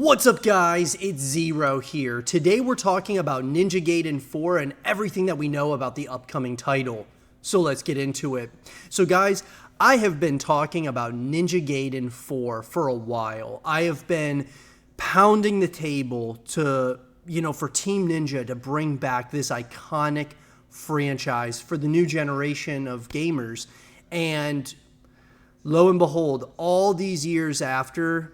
What's up guys, it's Zero here. Today we're talking about Ninja Gaiden 4 and everything that we know about the upcoming title. So let's get into it. So guys, I have been talking about Ninja Gaiden 4 for a while. I have been pounding the table to, for Team Ninja to bring back this iconic franchise for the new generation of gamers. And lo and behold, all these years after,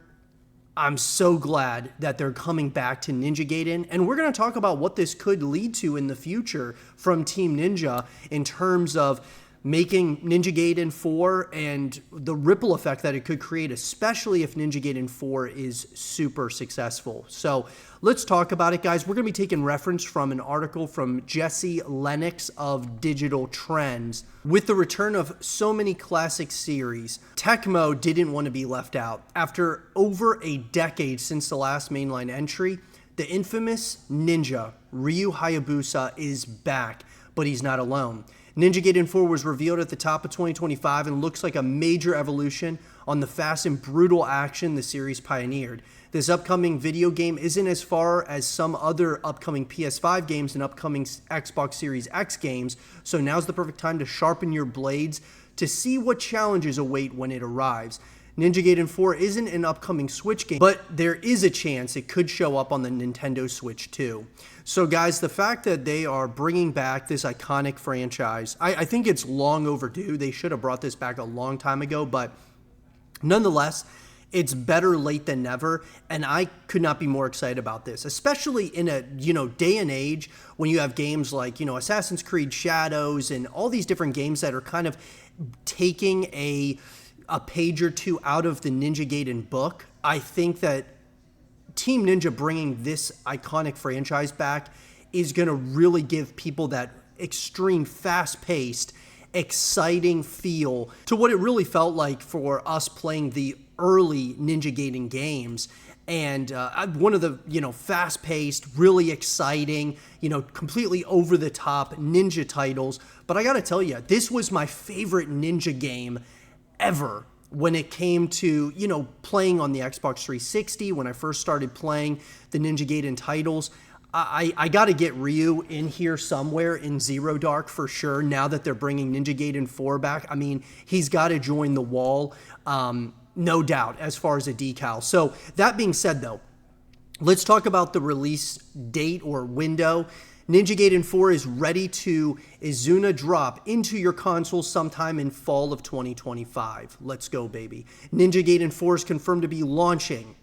I'm so glad that they're coming back to Ninja Gaiden, and we're going to talk about what this could lead to in the future from Team Ninja in terms of making Ninja Gaiden 4 and the ripple effect that it could create, especially if Ninja Gaiden 4 is super successful. So let's talk about it, guys. We're going to be taking reference from an article from Jesse Lennox of Digital Trends. With the return of so many classic series, Tecmo didn't want to be left out. After over a decade since the last mainline entry, the infamous ninja Ryu Hayabusa is back, but he's not alone. Ninja Gaiden 4 was revealed at the top of 2025 and looks like a major evolution on the fast and brutal action the series pioneered. This upcoming video game isn't as far as some other upcoming PS5 games and upcoming Xbox Series X games, so now's the perfect time to sharpen your blades to see what challenges await when it arrives. Ninja Gaiden 4 isn't an upcoming Switch game, but there is a chance it could show up on the Nintendo Switch too. So guys, the fact that they are bringing back this iconic franchise, I think it's long overdue. They should have brought this back a long time ago, but nonetheless, it's better late than never, and I could not be more excited about this, especially in a day and age when you have games like Assassin's Creed Shadows and all these different games that are kind of taking a page or two out of the Ninja Gaiden book. I think that Team Ninja bringing this iconic franchise back is going to really give people that extreme, fast-paced, exciting feel to what it really felt like for us playing the early Ninja Gaiden games. And one of the, fast-paced, really exciting, completely over-the-top ninja titles. But I got to tell you, this was my favorite ninja game ever when it came to, playing on the Xbox 360. When I first started playing the Ninja Gaiden titles, I got to get Ryu in here somewhere in Zerodark for sure. Now that they're bringing Ninja Gaiden 4 back, I mean, he's got to join the wall, no doubt, as far as a decal. So that being said, though, let's talk about the release date or window. Ninja Gaiden 4 is ready to Izuna drop into your console sometime in fall of 2025. Let's go, baby. Ninja Gaiden 4 is confirmed to be launching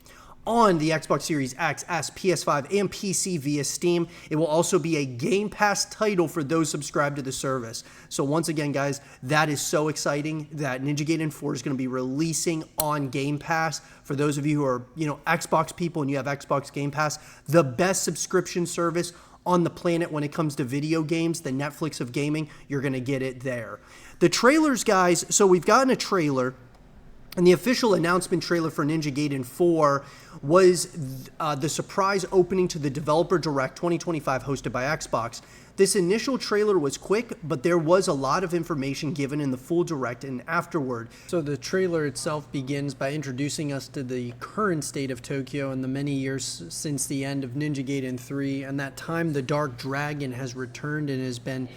on the Xbox Series X, S, PS5, and PC via Steam. It will also be a Game Pass title for those subscribed to the service. So once again, guys, that is so exciting that Ninja Gaiden 4 is going to be releasing on Game Pass. For those of you who are, Xbox people and you have Xbox Game Pass, the best subscription service on the planet when it comes to video games, the Netflix of gaming, you're going to get it there. The trailers, guys, so we've gotten a trailer, and the official announcement trailer for Ninja Gaiden 4 was the surprise opening to the Developer Direct 2025 hosted by Xbox. This initial trailer was quick, but there was a lot of information given in the full Direct and afterward. So the trailer itself begins by introducing us to the current state of Tokyo and the many years since the end of Ninja Gaiden 3, and that time the Dark Dragon has returned and has been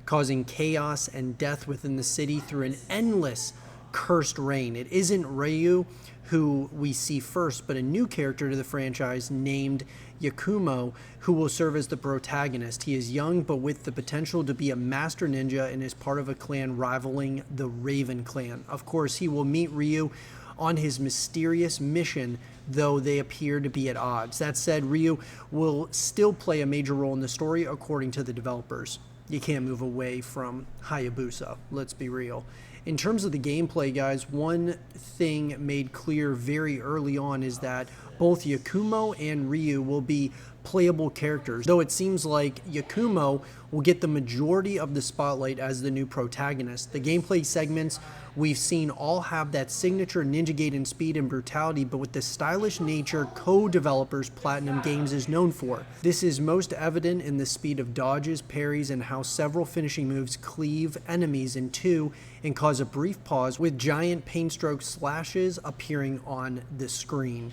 causing chaos and death within the city through an endless cursed reign. It isn't Ryu who we see first, but a new character to the franchise named Yakumo, who will serve as the protagonist. He is young, but with the potential to be a master ninja and is part of a clan rivaling the Raven clan. Of course, he will meet Ryu on his mysterious mission, though they appear to be at odds. That said, Ryu will still play a major role in the story, according to the developers. You can't move away from Hayabusa, let's be real. In terms of the gameplay, guys, one thing made clear very early on is that both Yakumo and Ryu will be playable characters, though it seems like Yakumo will get the majority of the spotlight as the new protagonist. The gameplay segments we've seen all have that signature Ninja Gaiden speed and brutality, but with the stylish nature co-developers Platinum Games is known for. This is most evident in the speed of dodges, parries, and how several finishing moves cleave enemies in two and cause a brief pause with giant paint stroke slashes appearing on the screen.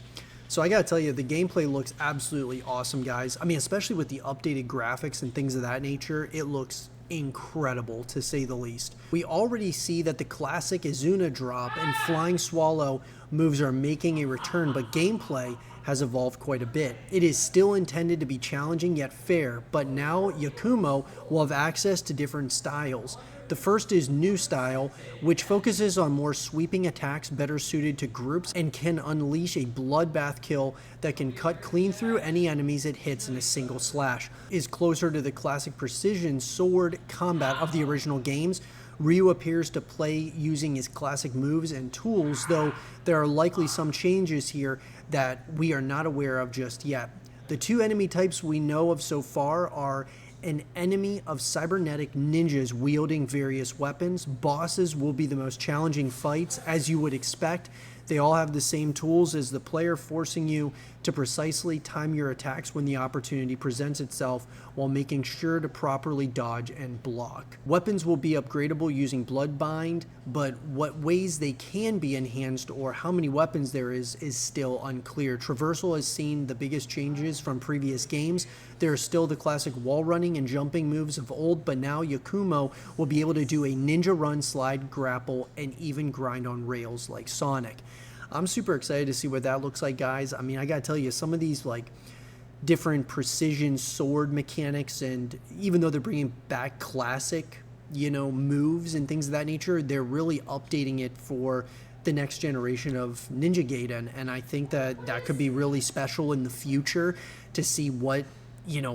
So I gotta tell you, the gameplay looks absolutely awesome, guys. I mean, especially with the updated graphics and things of that nature, it looks incredible to say the least. We already see that the classic Izuna drop and Flying Swallow moves are making a return, but gameplay has evolved quite a bit. It is still intended to be challenging yet fair, but now Yakumo will have access to different styles. The first is New Style, which focuses on more sweeping attacks better suited to groups and can unleash a bloodbath kill that can cut clean through any enemies it hits in a single slash. Is closer to the classic precision sword combat of the original games. Ryu appears to play using his classic moves and tools, though there are likely some changes here that we are not aware of just yet. The two enemy types we know of so far are an enemy of cybernetic ninjas wielding various weapons. Bosses will be the most challenging fights, as you would expect. They all have the same tools as the player, forcing you to precisely time your attacks when the opportunity presents itself while making sure to properly dodge and block. Weapons will be upgradable using Bloodbind, but what ways they can be enhanced or how many weapons there is still unclear. Traversal has seen the biggest changes from previous games. There are still the classic wall running and jumping moves of old, but now Yakumo will be able to do a ninja run, slide, grapple, and even grind on rails like Sonic. I'm super excited to see what that looks like, guys. I mean, I gotta tell you, some of these like different precision sword mechanics, and even though they're bringing back classic, moves and things of that nature, they're really updating it for the next generation of Ninja Gaiden, and I think that could be really special in the future to see what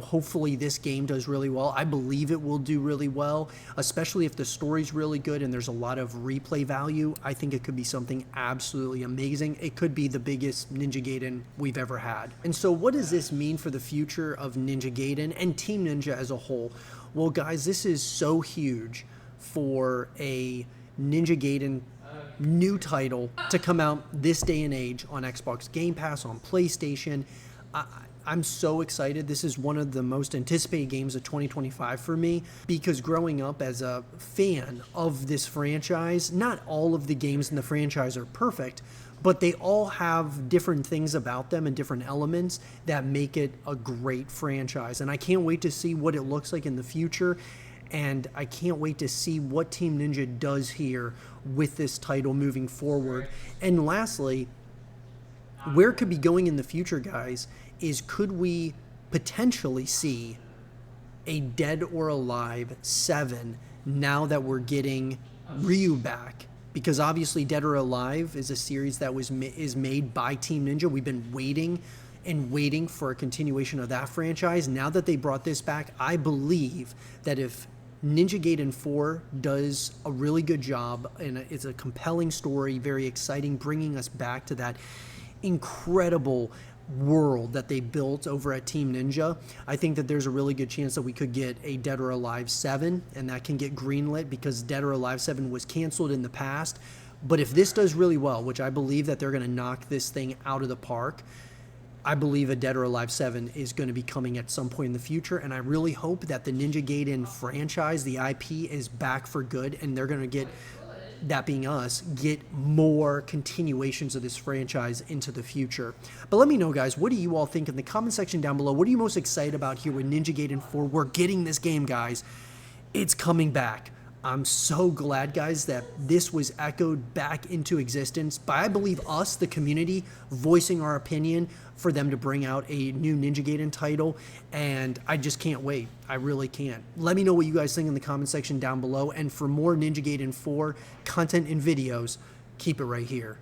hopefully this game does really well. I believe it will do really well, especially if the story's really good and there's a lot of replay value. I think it could be something absolutely amazing. It could be the biggest Ninja Gaiden we've ever had. And so what does this mean for the future of Ninja Gaiden and Team Ninja as a whole? Well, guys, this is so huge for a Ninja Gaiden new title to come out this day and age on Xbox Game Pass, on PlayStation. I'm so excited. This is one of the most anticipated games of 2025 for me, because growing up as a fan of this franchise, not all of the games in the franchise are perfect, but they all have different things about them and different elements that make it a great franchise. And I can't wait to see what it looks like in the future. And I can't wait to see what Team Ninja does here with this title moving forward. And lastly, where it could be going in the future, guys, is could we potentially see a Dead or Alive 7 now that we're getting Ryu back? Because obviously Dead or Alive is a series that is made by Team Ninja. We've been waiting for a continuation of that franchise. Now that they brought this back, I believe that if Ninja Gaiden 4 does a really good job and it's a compelling story, very exciting, bringing us back to that incredible world that they built over at Team Ninja, I think that there's a really good chance that we could get a Dead or Alive 7, and that can get greenlit because Dead or Alive 7 was canceled in the past. But if this does really well, which I believe that they're going to knock this thing out of the park, I believe a Dead or Alive 7 is going to be coming at some point in the future, and I really hope that the Ninja Gaiden franchise, the IP, is back for good, and they're going to get, that being us, get more continuations of this franchise into the future. But let me know, guys, what do you all think in the comment section down below? What are you most excited about here with Ninja Gaiden 4? We're getting this game, guys. It's coming back. I'm so glad, guys, that this was echoed back into existence by, I believe, us, the community, voicing our opinion for them to bring out a new Ninja Gaiden title, and I just can't wait. I really can't. Let me know what you guys think in the comment section down below, and for more Ninja Gaiden 4 content and videos, keep it right here.